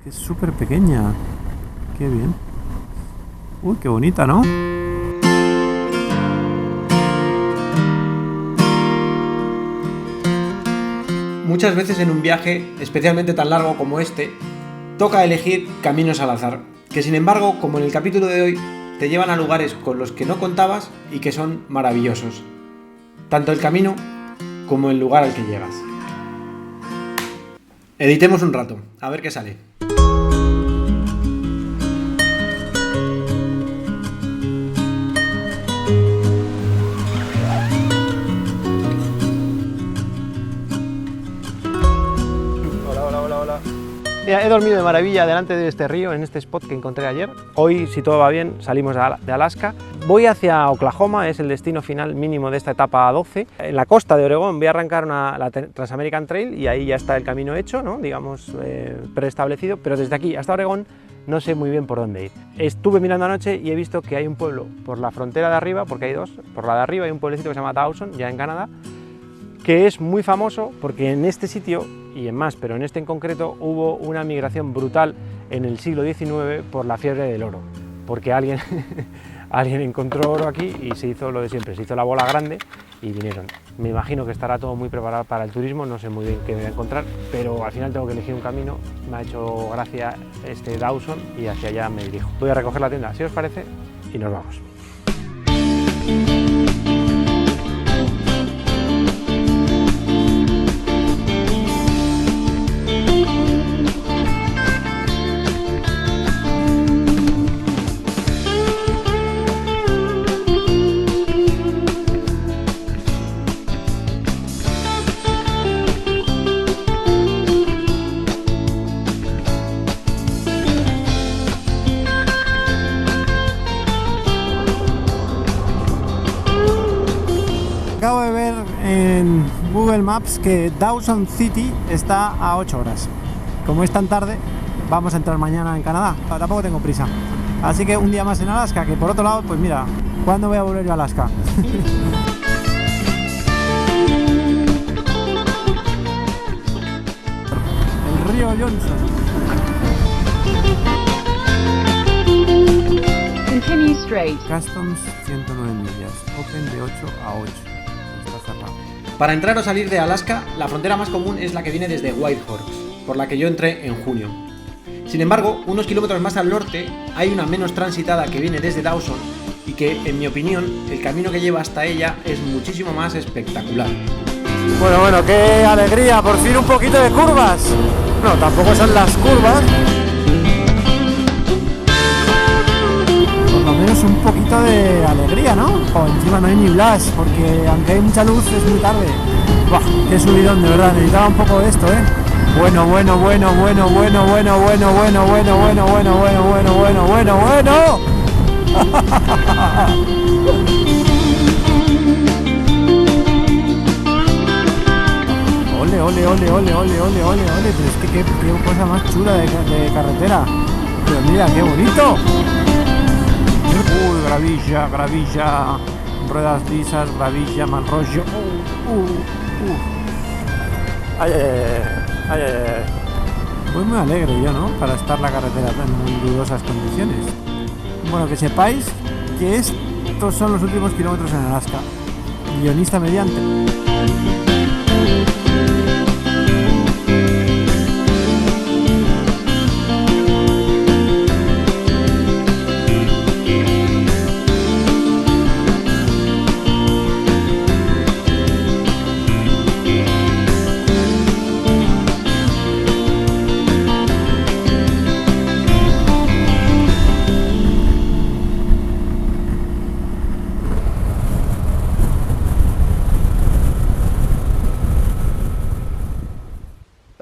que es súper pequeña. Qué bien. Uy, qué bonita, ¿no? Muchas veces en un viaje, especialmente tan largo como este, toca elegir caminos al azar, que sin embargo, como en el capítulo de hoy, te llevan a lugares con los que no contabas y que son maravillosos. Tanto el camino como el lugar al que llegas. Editemos un rato, a ver qué sale. Mira, he dormido de maravilla delante de este río, en este spot que encontré ayer. Hoy, si todo va bien, salimos de Alaska. Voy hacia Oklahoma, es el destino final mínimo de esta etapa 12. En la costa de Oregón voy a arrancar la Trans-American Trail y ahí ya está el camino hecho, ¿no? Digamos, preestablecido, pero desde aquí hasta Oregón no sé muy bien por dónde ir. Estuve mirando anoche y he visto que hay un pueblo por la frontera de arriba, porque hay dos, por la de arriba hay un pueblecito que se llama Dawson, ya en Canadá, que es muy famoso porque en este sitio, y en más, pero en este en concreto, hubo una migración brutal en el siglo XIX por la fiebre del oro, porque alguien encontró oro aquí y se hizo lo de siempre, se hizo la bola grande y vinieron. Me imagino que estará todo muy preparado para el turismo, no sé muy bien qué me voy a encontrar, pero al final tengo que elegir un camino. Me ha hecho gracia este Dawson y hacia allá me dirijo. Voy a recoger la tienda, si os parece, y nos vamos. Acabo de ver en Google Maps que Dawson City está a 8 horas. Como es tan tarde, vamos a entrar mañana en Canadá. Tampoco tengo prisa. Así que un día más en Alaska, que por otro lado, pues mira, ¿cuándo voy a volver yo a Alaska? El río Johnson. Continue straight. Customs 109 millas. Open de 8 a 8. Está cerrado. Para entrar o salir de Alaska, la frontera más común es la que viene desde Whitehorse, por la que yo entré en junio. Sin embargo, unos kilómetros más al norte hay una menos transitada que viene desde Dawson y que, en mi opinión, el camino que lleva hasta ella es muchísimo más espectacular. Bueno, qué alegría, por fin un poquito de curvas. No, tampoco son las curvas. Por lo menos un poquito de alegría, ¿no? Encima no hay ni blas, porque aunque hay mucha luz es muy tarde. Buah, qué subidón, de verdad, necesitaba un poco de esto, ¿eh? Bueno. Ole, pero es que qué cosa más chula de carretera. Pero mira, qué bonito. Uy, gravilla, ruedas lisas, gravilla, mal rollo. Ay. Voy muy alegre yo, ¿no? Para estar la carretera en muy dudosas condiciones. Bueno, que sepáis que estos son los últimos kilómetros en Alaska. Guionista mediante.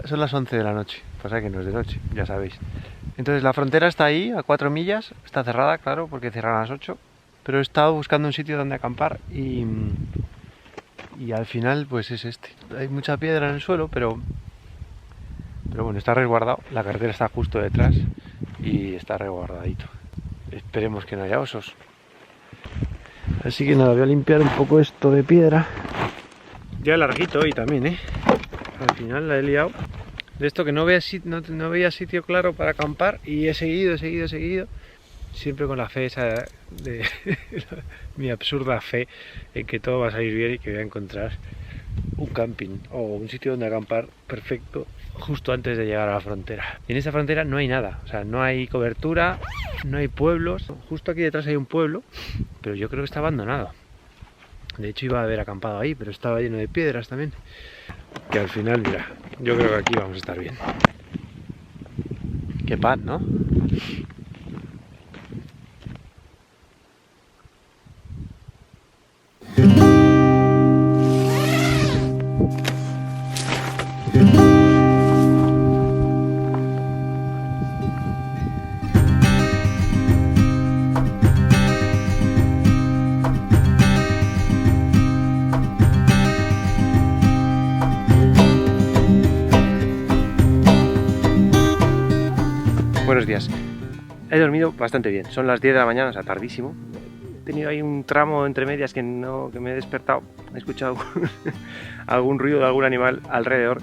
Son las 11 de la noche, pasa que no es de noche, ya sabéis. Entonces la frontera está ahí, a 4 millas, está cerrada, claro, porque cierran a las 8. Pero he estado buscando un sitio donde acampar y al final pues es este. Hay mucha piedra en el suelo, pero bueno, está resguardado. La carretera está justo detrás y está resguardadito. Esperemos que no haya osos. Así que nada, voy a limpiar un poco esto de piedra. Ya larguito hoy también, Al final la he liado. de esto que no veía sitio claro para acampar y he seguido, siempre con la fe esa de mi absurda fe en que todo va a salir bien y que voy a encontrar un camping o un sitio donde acampar perfecto justo antes de llegar a la frontera. Y en esta frontera no hay nada, o sea, no hay cobertura, no hay pueblos. Justo aquí detrás hay un pueblo, pero yo creo que está abandonado. De hecho iba a haber acampado ahí, pero estaba lleno de piedras también. Que al final, mira, yo creo que aquí vamos a estar bien. Qué paz, ¿no? Buenos días. He dormido bastante bien. Son las 10 de la mañana, o sea, tardísimo. He tenido ahí un tramo entre medias que me he despertado. He escuchado algún ruido de algún animal alrededor,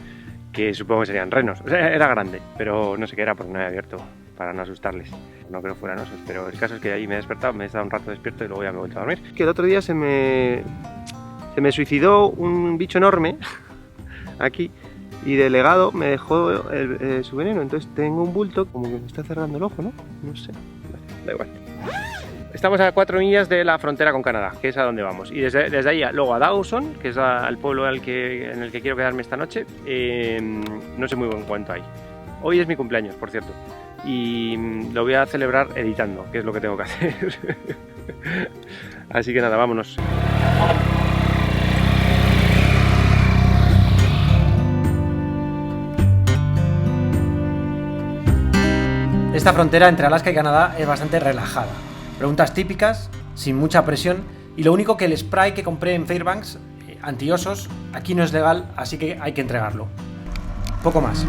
que supongo que serían renos. O sea, era grande, pero no sé qué era porque no había abierto para no asustarles. No creo que fueran osos, pero el caso es que ahí me he despertado, me he estado un rato despierto y luego ya me he vuelto a dormir. Que el otro día se me suicidó un bicho enorme aquí. Y de legado me dejó su veneno, entonces tengo un bulto como que me está cerrando el ojo, ¿no? No sé, da igual. Estamos a 4 millas de la frontera con Canadá, que es a donde vamos. Y desde ahí luego a Dawson, que es el pueblo en el que quiero quedarme esta noche, no sé muy bien cuánto hay. Hoy es mi cumpleaños, por cierto, y lo voy a celebrar editando, que es lo que tengo que hacer. Así que nada, vámonos. Esta frontera entre Alaska y Canadá es bastante relajada. Preguntas típicas, sin mucha presión, y lo único que el spray que compré en Fairbanks, antiosos, aquí no es legal, así que hay que entregarlo. Poco más.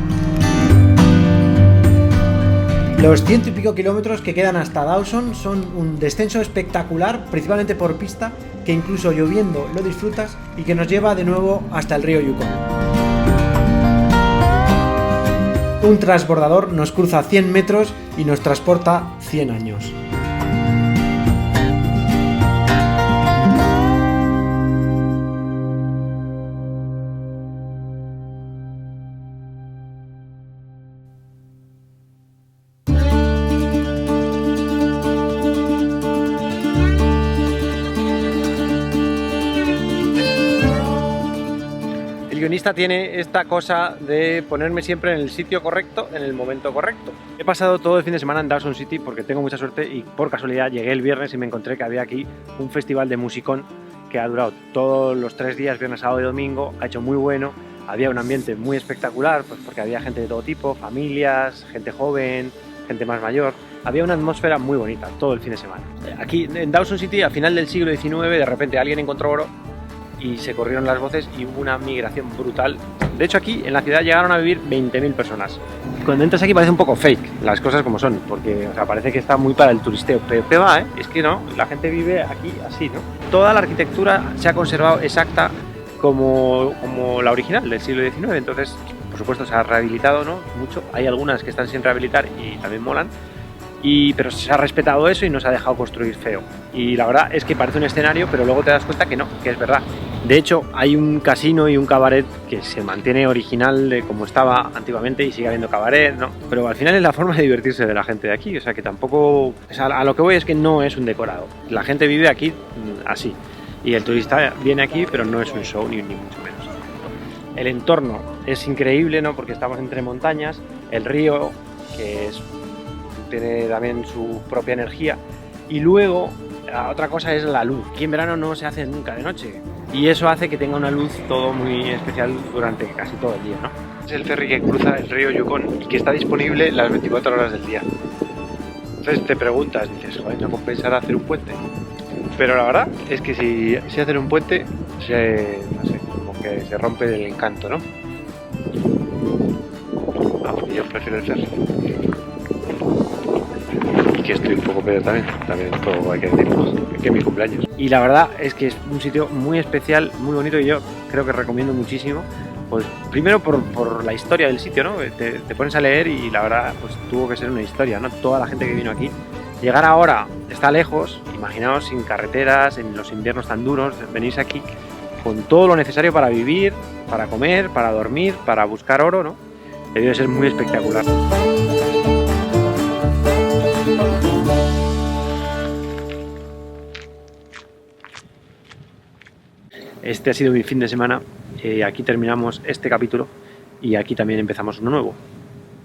Los 100 y pico kilómetros que quedan hasta Dawson son un descenso espectacular, principalmente por pista, que incluso lloviendo lo disfrutas y que nos lleva de nuevo hasta el río Yukon. Un transbordador nos cruza 100 metros y nos transporta 100 años. El guionista tiene esta cosa de ponerme siempre en el sitio correcto, en el momento correcto. He pasado todo el fin de semana en Dawson City porque tengo mucha suerte y por casualidad llegué el viernes y me encontré que había aquí un festival de musicón que ha durado todos los 3 días, viernes, sábado y domingo, ha hecho muy bueno, había un ambiente muy espectacular, pues porque había gente de todo tipo, familias, gente joven, gente más mayor. Había una atmósfera muy bonita todo el fin de semana. Aquí en Dawson City, a final del siglo XIX, de repente alguien encontró oro y se corrieron las voces y hubo una migración brutal. De hecho, aquí en la ciudad llegaron a vivir 20.000 personas. Cuando entras aquí parece un poco fake, las cosas como son, porque o sea, parece que está muy para el turisteo, pero ¿qué va, es que no, la gente vive aquí así, ¿no? Toda la arquitectura se ha conservado exacta como la original del siglo XIX, entonces, por supuesto, se ha rehabilitado, ¿no? Mucho. Hay algunas que están sin rehabilitar y también molan, pero se ha respetado eso y no se ha dejado construir feo. Y la verdad es que parece un escenario, pero luego te das cuenta que no, que es verdad. De hecho, hay un casino y un cabaret que se mantiene original de como estaba antiguamente y sigue habiendo cabaret, ¿no? Pero al final es la forma de divertirse de la gente de aquí, o sea que tampoco... O sea, a lo que voy es que no es un decorado. La gente vive aquí así. Y el turista viene aquí, pero no es un show, ni mucho menos. El entorno es increíble, ¿no? Porque estamos entre montañas, el río, que tiene también su propia energía, y luego la otra cosa es la luz. Aquí en verano no se hace nunca de noche y eso hace que tenga una luz todo muy especial durante casi todo el día, ¿no? Es el ferry que cruza el río Yukon y que está disponible las 24 horas del día. Entonces te preguntas, dices, joder, ¿no compensará hacer un puente? Pero la verdad es que si hacen un puente, no sé, como que se rompe el encanto, ¿no? Vamos, yo prefiero el ferry. Y que estoy un poco peor también todo hay que decirlo, que es mi cumpleaños. Y la verdad es que es un sitio muy especial, muy bonito y yo creo que recomiendo muchísimo. Pues primero por la historia del sitio, ¿no? Te pones a leer y la verdad pues tuvo que ser una historia, ¿no? Toda la gente que vino aquí. Llegar ahora está lejos, imaginaos sin carreteras, en los inviernos tan duros, venís aquí con todo lo necesario para vivir, para comer, para dormir, para buscar oro, ¿no? Debió de ser muy espectacular. Este ha sido mi fin de semana. Aquí terminamos este capítulo y aquí también empezamos uno nuevo,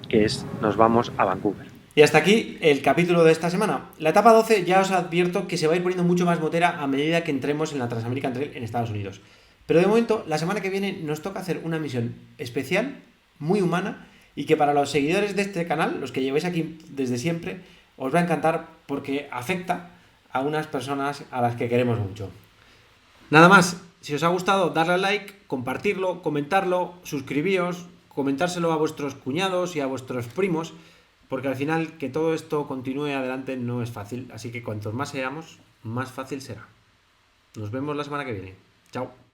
que es nos vamos a Vancouver. Y hasta aquí el capítulo de esta semana. La etapa 12 ya os advierto que se va a ir poniendo mucho más motera a medida que entremos en la Transamerican Trail en Estados Unidos. Pero de momento, la semana que viene nos toca hacer una misión especial, muy humana, y que para los seguidores de este canal, los que lleváis aquí desde siempre, os va a encantar porque afecta a unas personas a las que queremos mucho. Nada más, si os ha gustado, darle al like, compartirlo, comentarlo, suscribíos, comentárselo a vuestros cuñados y a vuestros primos, porque al final que todo esto continúe adelante no es fácil, así que cuantos más seamos, más fácil será. Nos vemos la semana que viene. Chao.